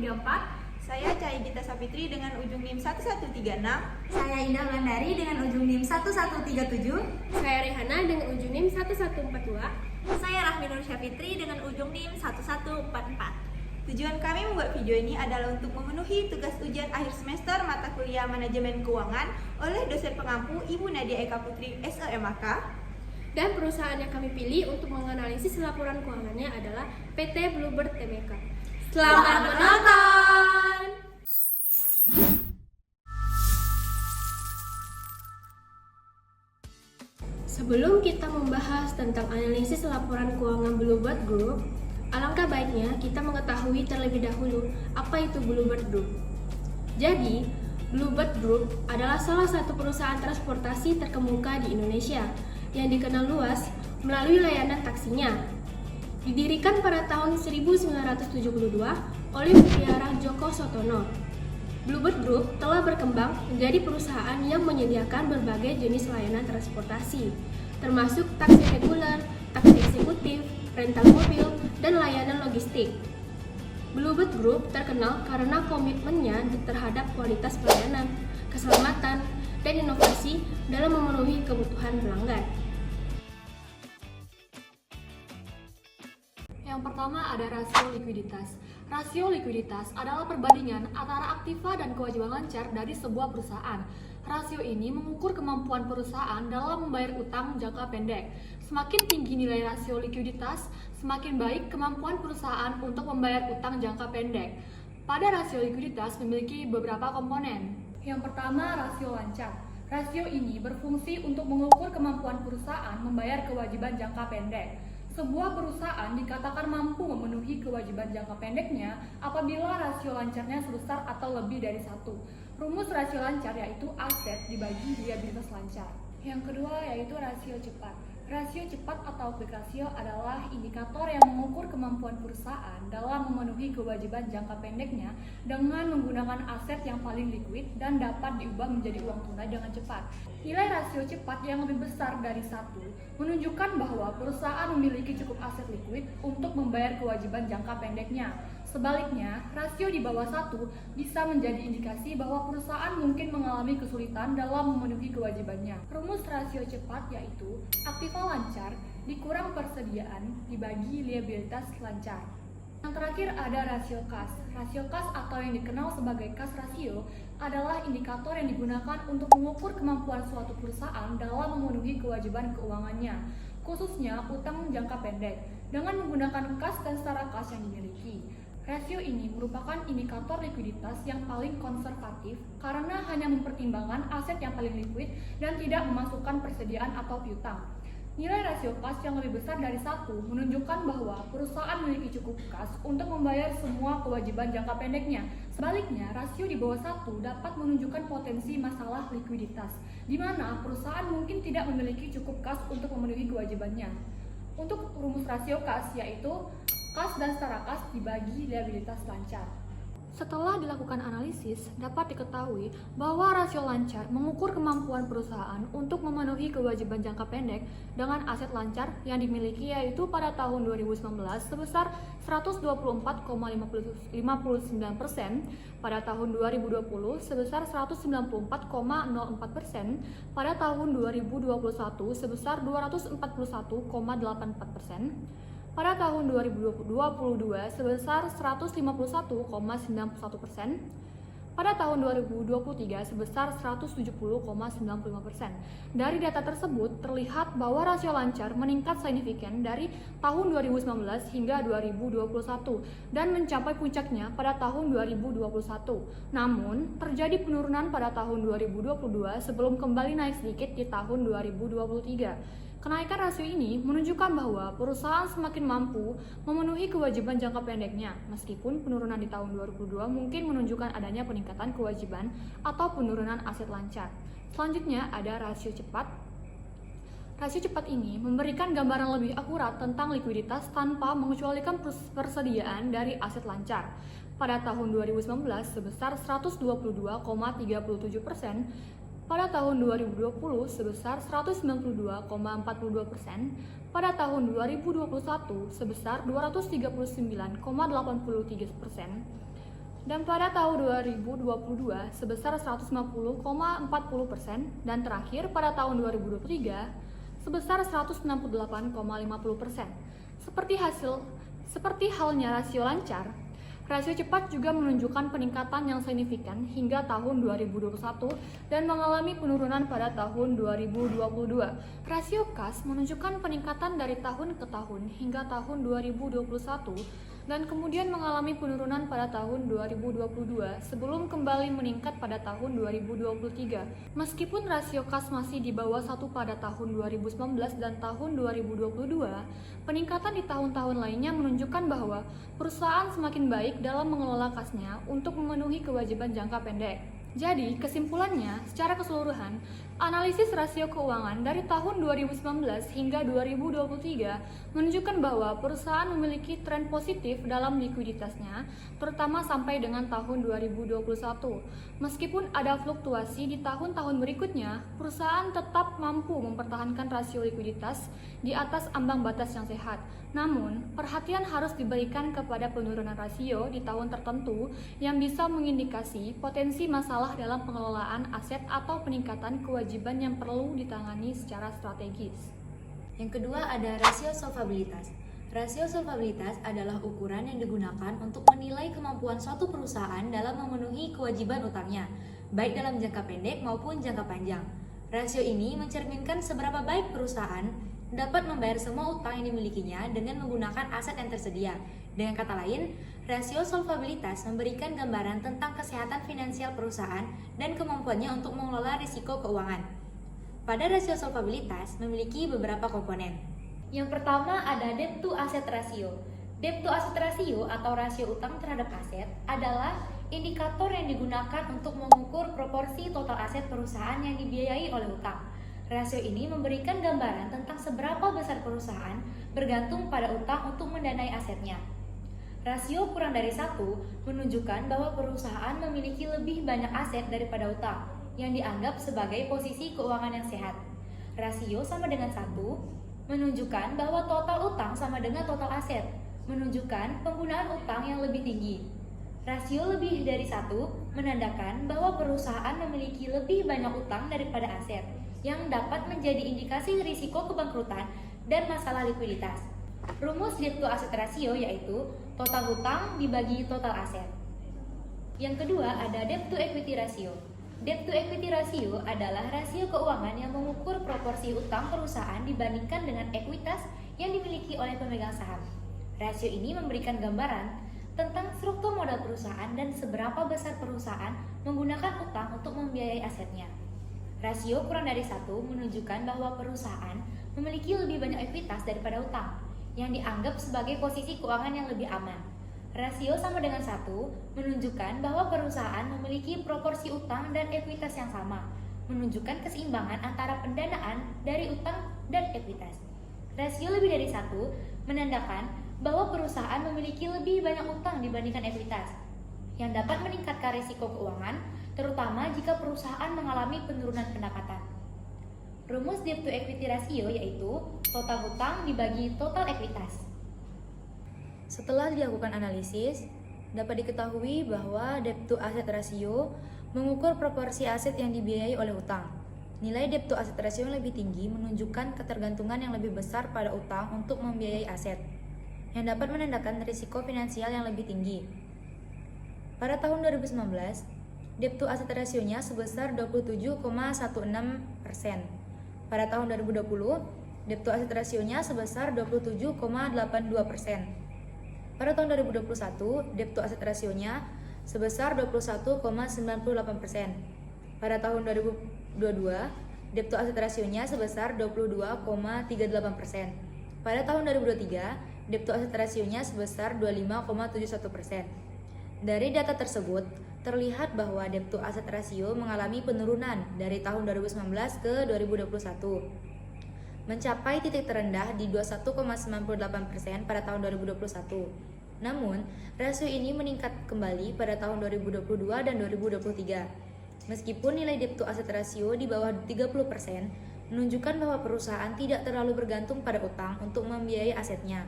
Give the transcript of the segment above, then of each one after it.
video 4. Saya Cai Gita Sapitri dengan ujung NIM 1136. Saya Indah Landari dengan ujung NIM 1137. Saya Rehana dengan ujung NIM 1142. Saya Rahmi Nur Syafitri dengan ujung NIM 1144. Tujuan kami membuat video ini adalah untuk memenuhi tugas ujian akhir semester mata kuliah Manajemen Keuangan oleh dosen pengampu Ibu Nadia Eka Putri SEMAK. Dan perusahaan yang kami pilih untuk menganalisis laporan keuangannya adalah PT Bluebird Tbk. Selamat menonton! Sebelum kita membahas tentang analisis laporan keuangan Bluebird Group, alangkah baiknya kita mengetahui terlebih dahulu apa itu Bluebird Group. Jadi, Bluebird Group adalah salah satu perusahaan transportasi terkemuka di Indonesia yang dikenal luas melalui layanan taksinya. Didirikan pada tahun 1972 oleh Mutiara Djoko Soetono, Bluebird Group telah berkembang menjadi perusahaan yang menyediakan berbagai jenis layanan transportasi, termasuk taksi reguler, taksi eksekutif, rental mobil, dan layanan logistik. Bluebird Group terkenal karena komitmennya terhadap kualitas pelayanan, keselamatan, dan inovasi dalam memenuhi kebutuhan pelanggan. Yang pertama ada rasio likuiditas. Rasio likuiditas adalah perbandingan antara aktiva dan kewajiban lancar dari sebuah perusahaan. Rasio ini mengukur kemampuan perusahaan dalam membayar utang jangka pendek. Semakin tinggi nilai rasio likuiditas, semakin baik kemampuan perusahaan untuk membayar utang jangka pendek. Pada rasio likuiditas memiliki beberapa komponen. Yang pertama, rasio lancar. Rasio ini berfungsi untuk mengukur kemampuan perusahaan membayar kewajiban jangka pendek. Sebuah perusahaan dikatakan mampu memenuhi kewajiban jangka pendeknya apabila rasio lancarnya sebesar atau lebih dari 1. Rumus rasio lancar yaitu aset dibagi liabilitas lancar. Yang kedua yaitu rasio cepat. Rasio cepat atau quick ratio adalah indikator yang mengukur kemampuan perusahaan dalam memenuhi kewajiban jangka pendeknya dengan menggunakan aset yang paling likuid dan dapat diubah menjadi uang tunai dengan cepat. Nilai rasio cepat yang lebih besar dari 1 menunjukkan bahwa perusahaan memiliki cukup aset likuid untuk membayar kewajiban jangka pendeknya. Sebaliknya, rasio di bawah 1 bisa menjadi indikasi bahwa perusahaan mungkin mengalami kesulitan dalam memenuhi kewajibannya. Rumus rasio cepat yaitu aktiva lancar dikurang persediaan dibagi liabilitas lancar. Yang terakhir ada rasio kas. Rasio kas atau yang dikenal sebagai kas rasio adalah indikator yang digunakan untuk mengukur kemampuan suatu perusahaan dalam memenuhi kewajiban keuangannya, khususnya utang jangka pendek, dengan menggunakan kas dan setara kas yang dimiliki. Rasio ini merupakan indikator likuiditas yang paling konservatif karena hanya mempertimbangkan aset yang paling likuid dan tidak memasukkan persediaan atau piutang. Nilai rasio kas yang lebih besar dari 1 menunjukkan bahwa perusahaan memiliki cukup kas untuk membayar semua kewajiban jangka pendeknya. Sebaliknya, rasio di bawah 1 dapat menunjukkan potensi masalah likuiditas, di mana perusahaan mungkin tidak memiliki cukup kas untuk memenuhi kewajibannya. Untuk rumus rasio kas yaitu kas dan setara kas dibagi liabilitas lancar. Setelah dilakukan analisis, dapat diketahui bahwa rasio lancar mengukur kemampuan perusahaan untuk memenuhi kewajiban jangka pendek dengan aset lancar yang dimiliki yaitu pada tahun 2019 sebesar 124,59%, pada tahun 2020 sebesar 194,04%, pada tahun 2021 sebesar 241,84%, pada tahun 2022 sebesar 151,91%, pada tahun 2023 sebesar 170,95%. Dari data tersebut terlihat bahwa rasio lancar meningkat signifikan dari tahun 2019 hingga 2021 dan mencapai puncaknya pada tahun 2021. Namun, terjadi penurunan pada tahun 2022 sebelum kembali naik sedikit di tahun 2023. Kenaikan rasio ini menunjukkan bahwa perusahaan semakin mampu memenuhi kewajiban jangka pendeknya, meskipun penurunan di tahun 2022 mungkin menunjukkan adanya peningkatan kewajiban atau penurunan aset lancar. Selanjutnya ada rasio cepat. Rasio cepat ini memberikan gambaran lebih akurat tentang likuiditas tanpa mengecualikan persediaan dari aset lancar. Pada tahun 2019 sebesar 122,37%, pada tahun 2020 sebesar 192,42%, pada tahun 2021 sebesar 239,83%, dan pada tahun 2022 sebesar 150,40% dan terakhir pada tahun 2023 sebesar 168,50%. Seperti halnya rasio lancar, rasio cepat juga menunjukkan peningkatan yang signifikan hingga tahun 2021 dan mengalami penurunan pada tahun 2022. Rasio kas menunjukkan peningkatan dari tahun ke tahun hingga tahun 2021 dan kemudian mengalami penurunan pada tahun 2022 sebelum kembali meningkat pada tahun 2023. Meskipun rasio kas masih di bawah 1 pada tahun 2019 dan tahun 2022, peningkatan di tahun-tahun lainnya menunjukkan bahwa perusahaan semakin baik dalam mengelola kasnya untuk memenuhi kewajiban jangka pendek. Jadi, kesimpulannya, secara keseluruhan, analisis rasio keuangan dari tahun 2019 hingga 2023 menunjukkan bahwa perusahaan memiliki tren positif dalam likuiditasnya, terutama sampai dengan tahun 2021. Meskipun ada fluktuasi di tahun-tahun berikutnya, perusahaan tetap mampu mempertahankan rasio likuiditas di atas ambang batas yang sehat. Namun, perhatian harus diberikan kepada penurunan rasio di tahun tertentu yang bisa mengindikasi potensi masalah dalam pengelolaan aset atau peningkatan kewajiban yang perlu ditangani secara strategis. Yang kedua ada rasio solvabilitas. Rasio solvabilitas adalah ukuran yang digunakan untuk menilai kemampuan suatu perusahaan dalam memenuhi kewajiban utangnya, baik dalam jangka pendek maupun jangka panjang. Rasio ini mencerminkan seberapa baik perusahaan dapat membayar semua utang yang dimilikinya dengan menggunakan aset yang tersedia. Dengan kata lain, rasio solvabilitas memberikan gambaran tentang kesehatan finansial perusahaan dan kemampuannya untuk mengelola risiko keuangan. Pada rasio solvabilitas memiliki beberapa komponen. Yang pertama ada debt to asset ratio. Debt to asset ratio atau rasio utang terhadap aset adalah indikator yang digunakan untuk mengukur proporsi total aset perusahaan yang dibiayai oleh utang. Rasio ini memberikan gambaran tentang seberapa besar perusahaan bergantung pada utang untuk mendanai asetnya. Rasio kurang dari 1 menunjukkan bahwa perusahaan memiliki lebih banyak aset daripada utang, yang dianggap sebagai posisi keuangan yang sehat. Rasio sama dengan 1 menunjukkan bahwa total utang sama dengan total aset, menunjukkan penggunaan utang yang lebih tinggi. Rasio lebih dari 1 menandakan bahwa perusahaan memiliki lebih banyak utang daripada aset, yang dapat menjadi indikasi risiko kebangkrutan dan masalah likuiditas. Rumus debt to asset ratio yaitu total hutang dibagi total aset. Yang kedua ada debt to equity ratio. Debt to equity ratio adalah rasio keuangan yang mengukur proporsi utang perusahaan dibandingkan dengan ekuitas yang dimiliki oleh pemegang saham. Rasio ini memberikan gambaran tentang struktur modal perusahaan dan seberapa besar perusahaan menggunakan utang untuk membiayai asetnya. Rasio kurang dari 1 menunjukkan bahwa perusahaan memiliki lebih banyak ekuitas daripada utang, yang dianggap sebagai posisi keuangan yang lebih aman. Rasio sama dengan 1 menunjukkan bahwa perusahaan memiliki proporsi utang dan ekuitas yang sama, menunjukkan keseimbangan antara pendanaan dari utang dan ekuitas. Rasio lebih dari 1 menandakan bahwa perusahaan memiliki lebih banyak utang dibandingkan ekuitas, yang dapat meningkatkan risiko keuangan, terutama jika perusahaan mengalami penurunan pendapatan. Rumus debt to equity ratio yaitu total hutang dibagi total ekuitas. Setelah dilakukan analisis, dapat diketahui bahwa debt to asset ratio mengukur proporsi aset yang dibiayai oleh utang. Nilai debt to asset ratio yang lebih tinggi menunjukkan ketergantungan yang lebih besar pada utang untuk membiayai aset, yang dapat menandakan risiko finansial yang lebih tinggi. Pada tahun 2019, debt to asset ratio-nya sebesar 27,16%. Pada tahun 2020, debt to asset ratio-nya sebesar 27,82%. Pada tahun 2021, debt to asset ratio-nya sebesar 21,98%. Pada tahun 2022, debt to asset ratio-nya sebesar 22,38%. Pada tahun 2023, debt to asset ratio-nya sebesar 25,71%. Dari data tersebut, terlihat bahwa debt to asset ratio mengalami penurunan dari tahun 2019 ke 2021, mencapai titik terendah di 21,98% pada tahun 2021. Namun, rasio ini meningkat kembali pada tahun 2022 dan 2023. Meskipun nilai debt to asset ratio di bawah 30%, menunjukkan bahwa perusahaan tidak terlalu bergantung pada utang untuk membiayai asetnya.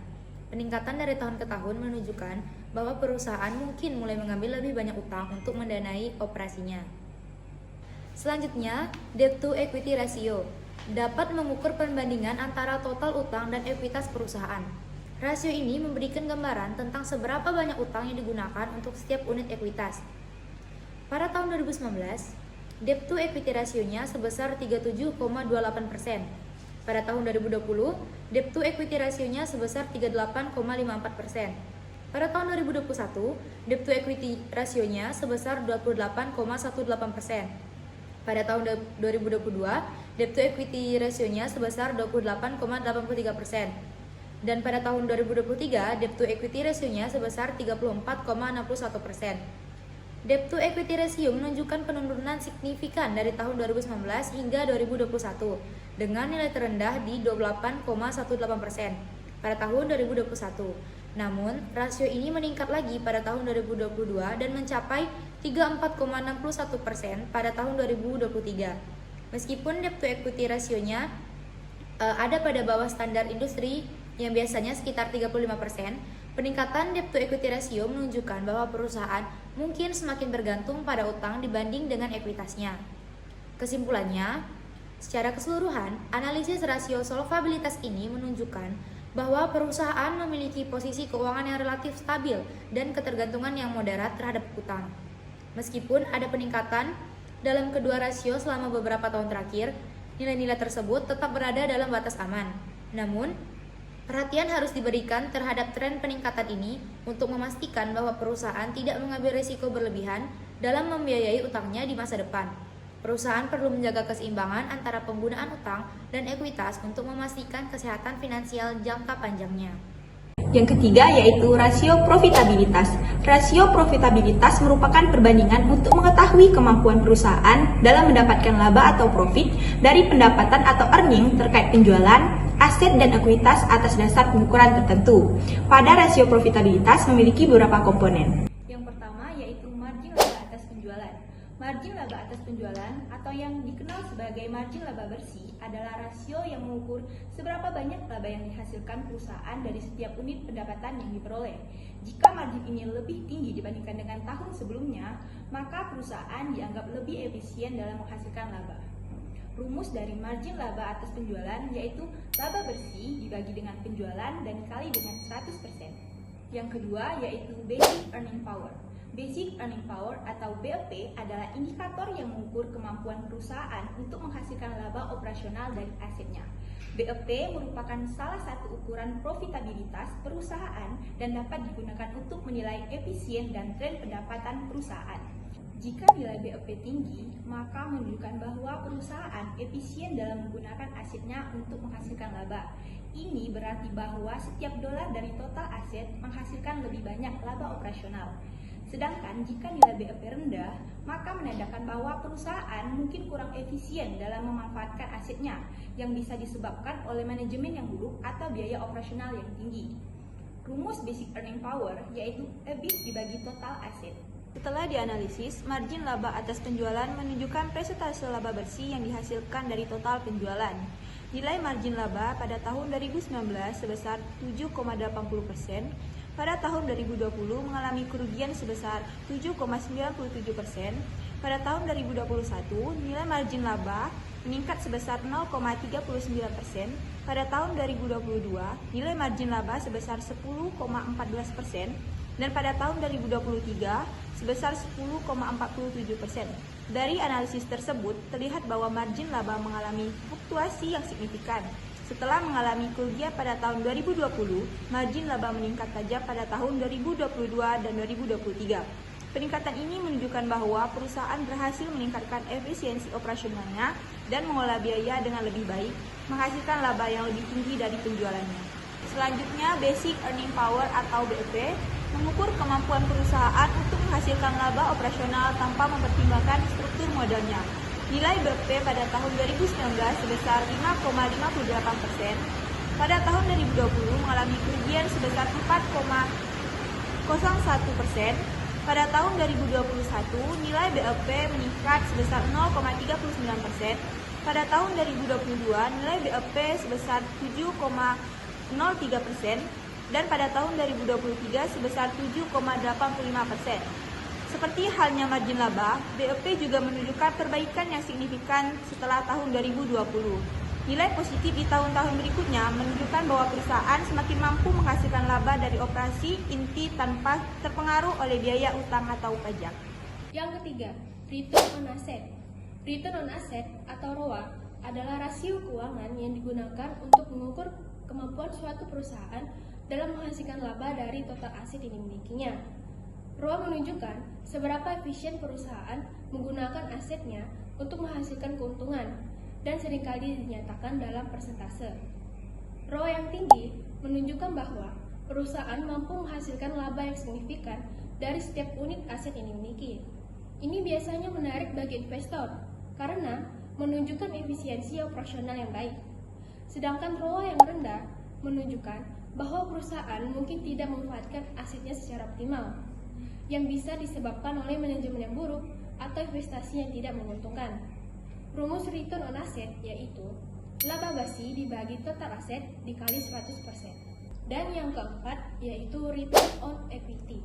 Peningkatan dari tahun ke tahun menunjukkan bahwa perusahaan mungkin mulai mengambil lebih banyak utang untuk mendanai operasinya. Selanjutnya, debt to equity ratio dapat mengukur perbandingan antara total utang dan ekuitas perusahaan. Rasio ini memberikan gambaran tentang seberapa banyak utang yang digunakan untuk setiap unit ekuitas. Pada tahun 2019, debt to equity rasionya sebesar 37,28%. Pada tahun 2020, debt to equity rasionya sebesar 38,54%. Pada tahun 2021, debt to equity rasionya sebesar 28,18%. Pada tahun 2022, debt to equity rasionya sebesar 28,83%. Dan pada tahun 2023, debt to equity rasionya sebesar 34,61%. Debt to equity ratio menunjukkan penurunan signifikan dari tahun 2019 hingga 2021 dengan nilai terendah di 28,18% pada tahun 2021. Namun, rasio ini meningkat lagi pada tahun 2022 dan mencapai 34,61% pada tahun 2023. Meskipun debt to equity rasionya ada pada bawah standar industri yang biasanya sekitar 35%, peningkatan debt to equity ratio menunjukkan bahwa perusahaan mungkin semakin bergantung pada utang dibanding dengan ekuitasnya. Kesimpulannya, secara keseluruhan, analisis rasio solvabilitas ini menunjukkan bahwa perusahaan memiliki posisi keuangan yang relatif stabil dan ketergantungan yang moderat terhadap utang. Meskipun ada peningkatan dalam kedua rasio selama beberapa tahun terakhir, nilai-nilai tersebut tetap berada dalam batas aman. Namun, perhatian harus diberikan terhadap tren peningkatan ini untuk memastikan bahwa perusahaan tidak mengambil risiko berlebihan dalam membiayai utangnya di masa depan. Perusahaan perlu menjaga keseimbangan antara penggunaan utang dan ekuitas untuk memastikan kesehatan finansial jangka panjangnya. Yang ketiga yaitu rasio profitabilitas. Rasio profitabilitas merupakan perbandingan untuk mengetahui kemampuan perusahaan dalam mendapatkan laba atau profit dari pendapatan atau earning terkait penjualan, aset dan ekuitas atas dasar pengukuran tertentu. Pada rasio profitabilitas memiliki beberapa komponen. Yang pertama yaitu margin laba atas penjualan. Margin laba atas penjualan atau yang dikenal sebagai margin laba bersih adalah rasio yang mengukur seberapa banyak laba yang dihasilkan perusahaan dari setiap unit pendapatan yang diperoleh. Jika margin ini lebih tinggi dibandingkan dengan tahun sebelumnya, maka perusahaan dianggap lebih efisien dalam menghasilkan laba. Rumus dari margin laba atas penjualan yaitu laba bersih dibagi dengan penjualan dan dikali dengan 100%. Yang kedua yaitu basic earning power. Basic earning power atau BEP adalah indikator yang mengukur kemampuan perusahaan untuk menghasilkan laba operasional dari asetnya. BEP merupakan salah satu ukuran profitabilitas perusahaan dan dapat digunakan untuk menilai efisien dan tren pendapatan perusahaan. Jika nilai BEP tinggi, maka menunjukkan bahwa perusahaan efisien dalam menggunakan asetnya untuk menghasilkan laba. Ini berarti bahwa setiap dolar dari total aset menghasilkan lebih banyak laba operasional. Sedangkan jika nilai BEP rendah, maka menandakan bahwa perusahaan mungkin kurang efisien dalam memanfaatkan asetnya, yang bisa disebabkan oleh manajemen yang buruk atau biaya operasional yang tinggi. Rumus basic earning power yaitu EBIT dibagi total aset. Setelah dianalisis, margin laba atas penjualan menunjukkan persentase laba bersih yang dihasilkan dari total penjualan. Nilai margin laba pada tahun 2019 sebesar 7,80%, pada tahun 2020 mengalami kerugian sebesar 7,97%, pada tahun 2021 nilai margin laba meningkat sebesar 0,39%, pada tahun 2022 nilai margin laba sebesar 10,14%, dan pada tahun 2023 sebesar 10,47%. Dari analisis tersebut terlihat bahwa margin laba mengalami fluktuasi yang signifikan. Setelah mengalami kerugian pada tahun 2020, margin laba meningkat tajam pada tahun 2022 dan 2023. Peningkatan ini menunjukkan bahwa perusahaan berhasil meningkatkan efisiensi operasionalnya dan mengolah biaya dengan lebih baik, menghasilkan laba yang lebih tinggi dari penjualannya. Selanjutnya, basic earning power atau BEP mengukur kemampuan perusahaan untuk menghasilkan laba operasional tanpa mempertimbangkan struktur modalnya. Nilai BEP pada tahun 2019 sebesar 5,58%, pada tahun 2020 mengalami kerugian sebesar 4,01%, pada tahun 2021 nilai BEP meningkat sebesar 0,39%, pada tahun 2022 nilai BEP sebesar 7,03%, dan pada tahun 2023 sebesar 7,85%. Seperti halnya margin laba, BEP juga menunjukkan perbaikan yang signifikan setelah tahun 2020. Nilai positif di tahun-tahun berikutnya menunjukkan bahwa perusahaan semakin mampu menghasilkan laba dari operasi inti tanpa terpengaruh oleh biaya utang atau pajak. Yang ketiga, return on asset. Return on asset atau ROA adalah rasio keuangan yang digunakan untuk mengukur kemampuan suatu perusahaan dalam menghasilkan laba dari total aset yang dimilikinya. ROA menunjukkan seberapa efisien perusahaan menggunakan asetnya untuk menghasilkan keuntungan dan seringkali dinyatakan dalam persentase. ROA yang tinggi menunjukkan bahwa perusahaan mampu menghasilkan laba yang signifikan dari setiap unit aset yang dimiliki. Ini biasanya menarik bagi investor karena menunjukkan efisiensi operasional yang baik. Sedangkan ROA yang rendah menunjukkan bahwa perusahaan mungkin tidak memanfaatkan asetnya secara optimal, yang bisa disebabkan oleh manajemen yang buruk atau investasi yang tidak menguntungkan. Rumus return on asset yaitu laba basi dibagi total aset dikali 100%. Dan yang keempat yaitu return on equity.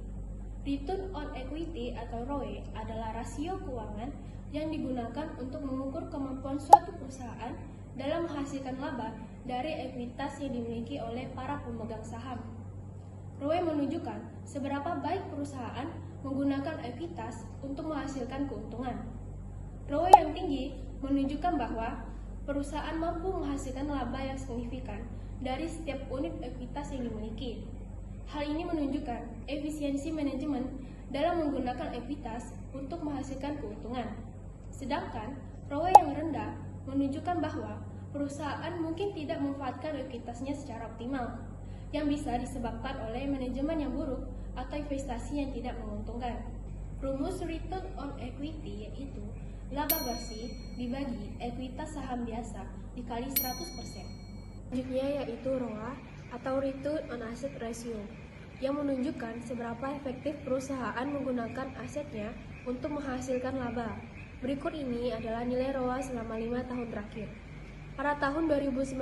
Return on equity atau ROE adalah rasio keuangan yang digunakan untuk mengukur kemampuan suatu perusahaan dalam menghasilkan laba dari ekuitas yang dimiliki oleh para pemegang saham. ROE menunjukkan seberapa baik perusahaan menggunakan ekuitas untuk menghasilkan keuntungan. ROE yang tinggi menunjukkan bahwa perusahaan mampu menghasilkan laba yang signifikan dari setiap unit ekuitas yang dimiliki. Hal ini menunjukkan efisiensi manajemen dalam menggunakan ekuitas untuk menghasilkan keuntungan. Sedangkan ROE yang rendah menunjukkan bahwa perusahaan mungkin tidak memanfaatkan ekuitasnya secara optimal, yang bisa disebabkan oleh manajemen yang buruk atau investasi yang tidak menguntungkan. Rumus return on equity yaitu laba basi dibagi ekuitas saham biasa dikali 100%. Selanjutnya yaitu ROA atau Return on Asset Ratio, yang menunjukkan seberapa efektif perusahaan menggunakan asetnya untuk menghasilkan laba. Berikut ini adalah nilai ROA selama 5 tahun terakhir. Pada tahun 2019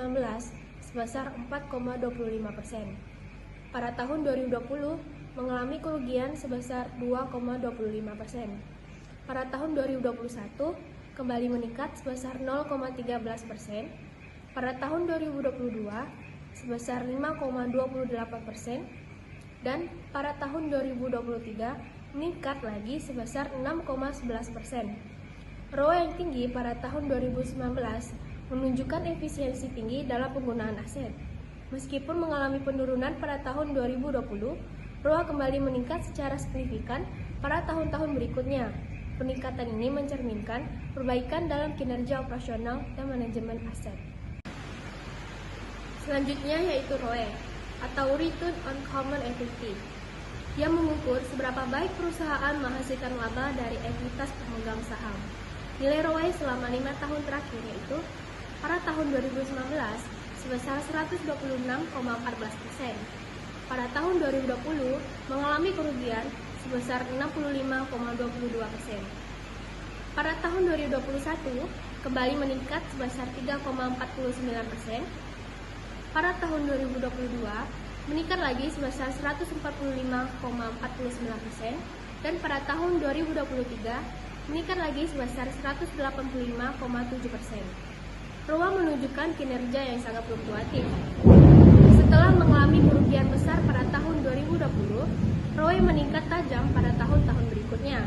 sebesar 4,25%. Pada tahun 2020 mengalami kerugian sebesar 2,25%. Pada tahun 2021 kembali meningkat sebesar 0,13%. Pada tahun 2022 sebesar 5,28%. Dan pada tahun 2023 meningkat lagi sebesar 6,11%. ROA yang tinggi pada tahun 2019 menunjukkan efisiensi tinggi dalam penggunaan aset. Meskipun mengalami penurunan pada tahun 2020, ROA kembali meningkat secara signifikan pada tahun-tahun berikutnya. Peningkatan ini mencerminkan perbaikan dalam kinerja operasional dan manajemen aset. Selanjutnya yaitu ROE atau Return on Common Equity, yang mengukur seberapa baik perusahaan menghasilkan laba dari ekuitas pemegang saham. Nilai ROE selama 5 tahun terakhir yaitu pada tahun 2019 sebesar 126,14%. Pada tahun 2020 mengalami kerugian sebesar 65,22%. Pada tahun 2021 kembali meningkat sebesar 3,49%. Pada tahun 2022 meningkat lagi sebesar 145,49%, dan pada tahun 2023 meningkat lagi sebesar 185,7%. ROA menunjukkan kinerja yang sangat fluktuatif. Setelah mengalami kerugian besar pada tahun 2020, ROE meningkat tajam pada tahun-tahun berikutnya.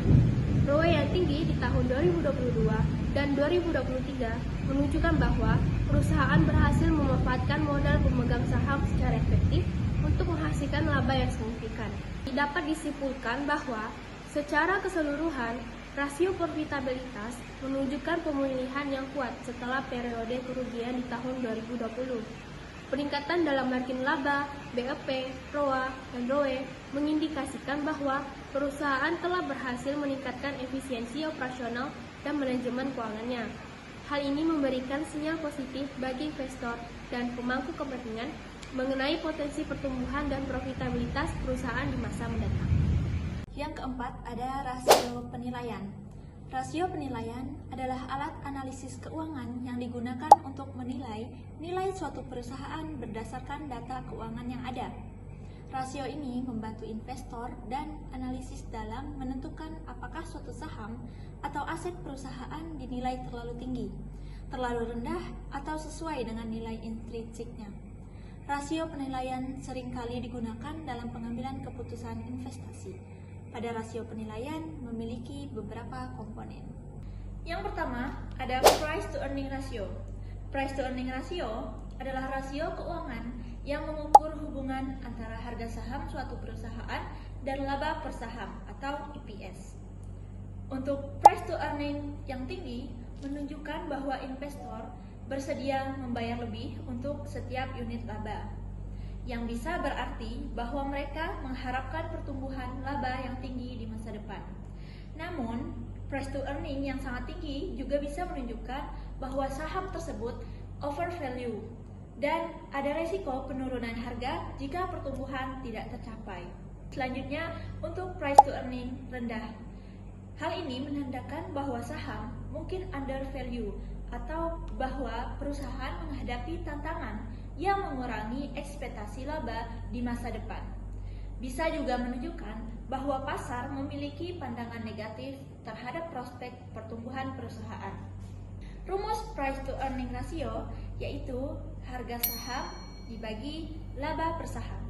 ROE yang tinggi di tahun 2022 dan 2023 menunjukkan bahwa perusahaan berhasil memanfaatkan modal pemegang saham secara efektif untuk menghasilkan laba yang signifikan. Dapat disimpulkan bahwa secara keseluruhan, rasio profitabilitas menunjukkan pemulihan yang kuat setelah periode kerugian di tahun 2020. Peningkatan dalam margin laba, BEP, ROA, dan ROE mengindikasikan bahwa perusahaan telah berhasil meningkatkan efisiensi operasional dan manajemen keuangannya. Hal ini memberikan sinyal positif bagi investor dan pemangku kepentingan mengenai potensi pertumbuhan dan profitabilitas perusahaan di masa mendatang. Yang keempat ada rasio penilaian. Rasio penilaian adalah alat analisis keuangan yang digunakan untuk menilai nilai suatu perusahaan berdasarkan data keuangan yang ada. Rasio ini membantu investor dan analisis dalam menentukan apakah suatu saham atau aset perusahaan dinilai terlalu tinggi, terlalu rendah, atau sesuai dengan nilai intrinsiknya. Rasio penilaian seringkali digunakan dalam pengambilan keputusan investasi. Pada rasio penilaian memiliki beberapa komponen. Yang pertama, ada price to earning ratio. Price to earning ratio adalah rasio keuangan yang mengukur hubungan antara harga saham suatu perusahaan dan laba per saham atau EPS. Untuk price to earning yang tinggi menunjukkan bahwa investor bersedia membayar lebih untuk setiap unit laba, yang bisa berarti bahwa mereka mengharapkan pertumbuhan laba yang tinggi di masa depan. Namun, price to earning yang sangat tinggi juga bisa menunjukkan bahwa saham tersebut overvalue dan ada resiko penurunan harga jika pertumbuhan tidak tercapai. Selanjutnya, untuk price to earning rendah. Hal ini menandakan bahwa saham mungkin undervalue atau bahwa perusahaan menghadapi tantangan yang mengurangi ekspektasi laba di masa depan. Bisa juga menunjukkan bahwa pasar memiliki pandangan negatif terhadap prospek pertumbuhan perusahaan. Rumus price to earning ratio yaitu harga saham dibagi laba per saham.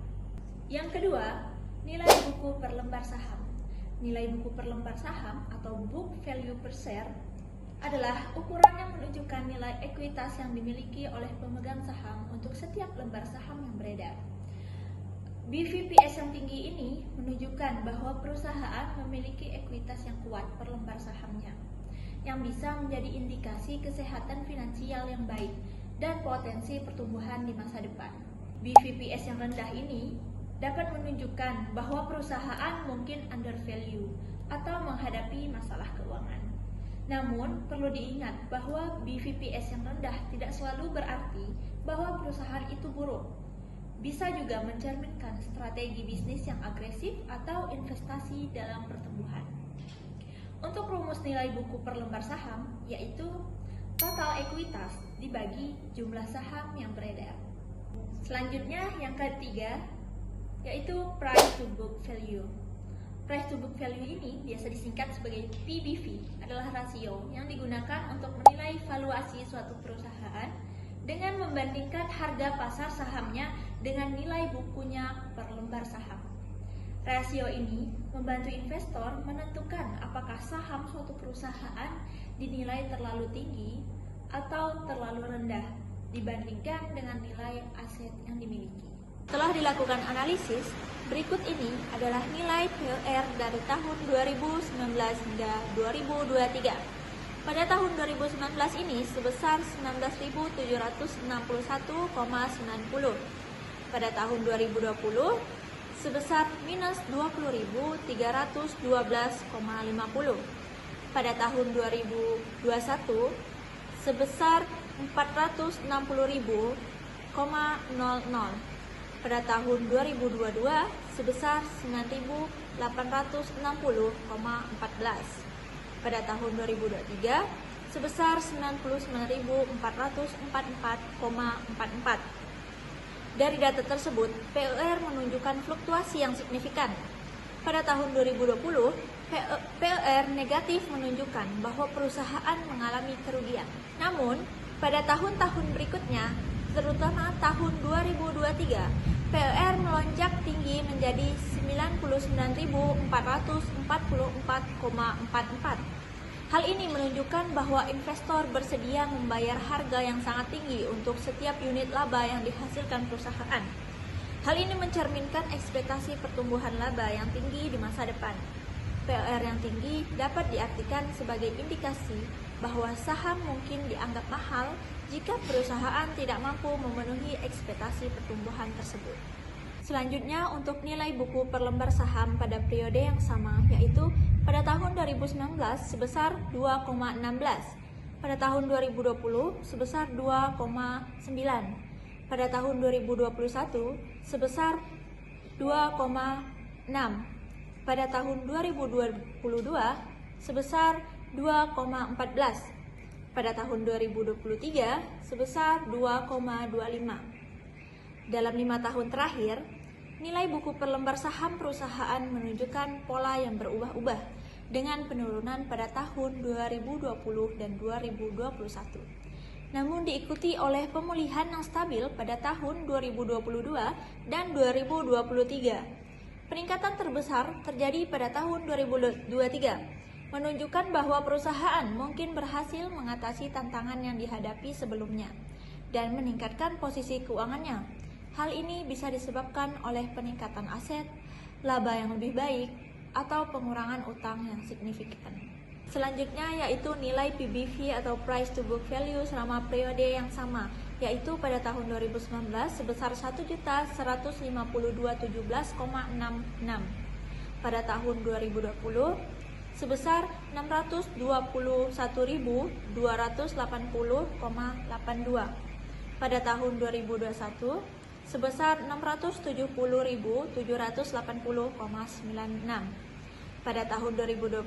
Yang kedua, nilai buku per lembar saham. Nilai buku per lembar saham atau book value per share adalah ukuran yang menunjukkan nilai ekuitas yang dimiliki oleh pemegang saham untuk setiap lembar saham yang beredar. BVPS yang tinggi ini menunjukkan bahwa perusahaan memiliki ekuitas yang kuat per lembar sahamnya, yang bisa menjadi indikasi kesehatan finansial yang baik dan potensi pertumbuhan di masa depan. BVPS yang rendah ini dapat menunjukkan bahwa perusahaan mungkin undervalue atau menghadapi masalah keuangan. Namun, perlu diingat bahwa BVPS yang rendah tidak selalu berarti bahwa perusahaan itu buruk. Bisa juga mencerminkan strategi bisnis yang agresif atau investasi dalam pertumbuhan. Untuk rumus nilai buku per lembar saham, yaitu total ekuitas dibagi jumlah saham yang beredar. Selanjutnya, yang ketiga, yaitu price to book value. Price to book value ini biasa disingkat sebagai PBV, adalah rasio yang digunakan untuk menilai valuasi suatu perusahaan dengan membandingkan harga pasar sahamnya dengan nilai bukunya per lembar saham. Rasio ini membantu investor menentukan apakah saham suatu perusahaan dinilai terlalu tinggi atau terlalu rendah dibandingkan dengan nilai aset yang dimiliki. Setelah dilakukan analisis, berikut ini adalah nilai PER dari tahun 2019 hingga 2023. Pada tahun 2019 ini sebesar 19.761,90. Pada tahun 2020 sebesar minus 20.312,50. Pada tahun 2021 sebesar 460.000,00. Pada tahun 2022 sebesar 9.860,14. Pada tahun 2023 sebesar 99.444,44. Dari data tersebut, PER menunjukkan fluktuasi yang signifikan. Pada tahun 2020, PER negatif menunjukkan bahwa perusahaan mengalami kerugian. Namun, pada tahun-tahun berikutnya, terutama tahun 2023, PER melonjak tinggi menjadi 99.444,44. Hal ini menunjukkan bahwa investor bersedia membayar harga yang sangat tinggi untuk setiap unit laba yang dihasilkan perusahaan. Hal ini mencerminkan ekspektasi pertumbuhan laba yang tinggi di masa depan. PER yang tinggi dapat diartikan sebagai indikasi bahwa saham mungkin dianggap mahal jika perusahaan tidak mampu memenuhi ekspektasi pertumbuhan tersebut. Selanjutnya, untuk nilai buku per lembar saham pada periode yang sama, yaitu pada tahun 2019 sebesar 2,16, pada tahun 2020 sebesar 2,9, pada tahun 2021 sebesar 2,6, pada tahun 2022 sebesar 2,14, pada tahun 2023 sebesar 2,25. Dalam 5 tahun terakhir, Nilai buku per lembar saham perusahaan menunjukkan pola yang berubah-ubah dengan penurunan pada tahun 2020 dan 2021. Namun diikuti oleh pemulihan yang stabil pada tahun 2022 dan 2023. Peningkatan terbesar terjadi pada tahun 2023, menunjukkan bahwa perusahaan mungkin berhasil mengatasi tantangan yang dihadapi sebelumnya dan meningkatkan posisi keuangannya. Hal ini bisa disebabkan oleh peningkatan aset, laba yang lebih baik, atau pengurangan utang yang signifikan. Selanjutnya yaitu nilai PBV atau Price to Book Value selama periode yang sama, yaitu pada tahun 2019 sebesar 1.152.17,66, pada tahun 2020 sebesar 621.280,82, pada tahun 2021 sebesar 670.780,96, pada tahun 2022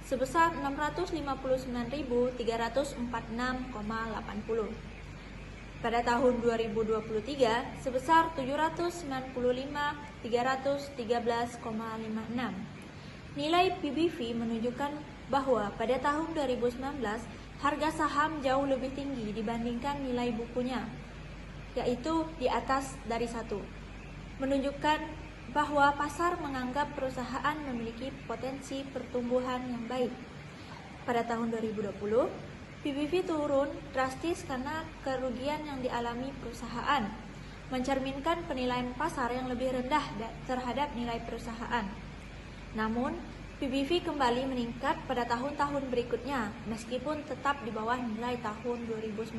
sebesar 659.346,80, pada tahun 2023 sebesar 795.313,56. Nilai PBV menunjukkan bahwa pada tahun 2019 harga saham jauh lebih tinggi dibandingkan nilai bukunya, yaitu di atas dari 1, menunjukkan bahwa pasar menganggap perusahaan memiliki potensi pertumbuhan yang baik. Pada tahun 2020, PBV turun drastis karena kerugian yang dialami perusahaan, mencerminkan penilaian pasar yang lebih rendah terhadap nilai perusahaan. Namun, PBV kembali meningkat pada tahun-tahun berikutnya, meskipun tetap di bawah nilai tahun 2019.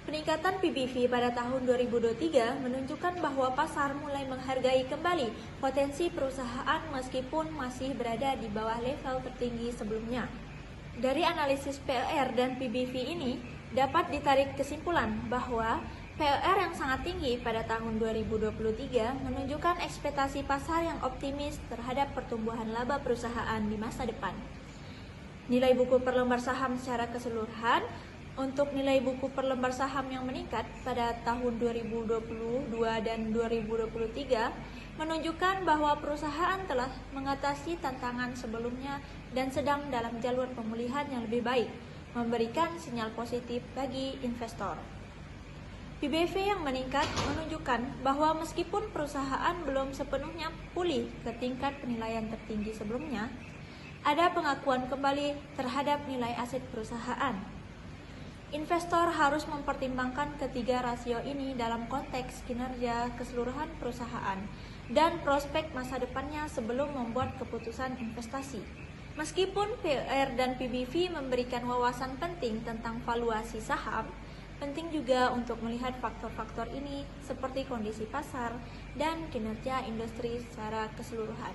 Peningkatan PBV pada tahun 2023 menunjukkan bahwa pasar mulai menghargai kembali potensi perusahaan meskipun masih berada di bawah level tertinggi sebelumnya. Dari analisis PLR dan PBV ini dapat ditarik kesimpulan bahwa PLR yang sangat tinggi pada tahun 2023 menunjukkan ekspektasi pasar yang optimis terhadap pertumbuhan laba perusahaan di masa depan. Nilai buku per lembar saham secara keseluruhan. Untuk nilai buku per lembar saham yang meningkat pada tahun 2022 dan 2023 menunjukkan bahwa perusahaan telah mengatasi tantangan sebelumnya dan sedang dalam jalur pemulihan yang lebih baik, memberikan sinyal positif bagi investor. PBV yang meningkat menunjukkan bahwa meskipun perusahaan belum sepenuhnya pulih ke tingkat penilaian tertinggi sebelumnya, ada pengakuan kembali terhadap nilai aset perusahaan. Investor harus mempertimbangkan ketiga rasio ini dalam konteks kinerja keseluruhan perusahaan dan prospek masa depannya sebelum membuat keputusan investasi. Meskipun PLR dan PBV memberikan wawasan penting tentang valuasi saham, penting juga untuk melihat faktor-faktor ini seperti kondisi pasar dan kinerja industri secara keseluruhan.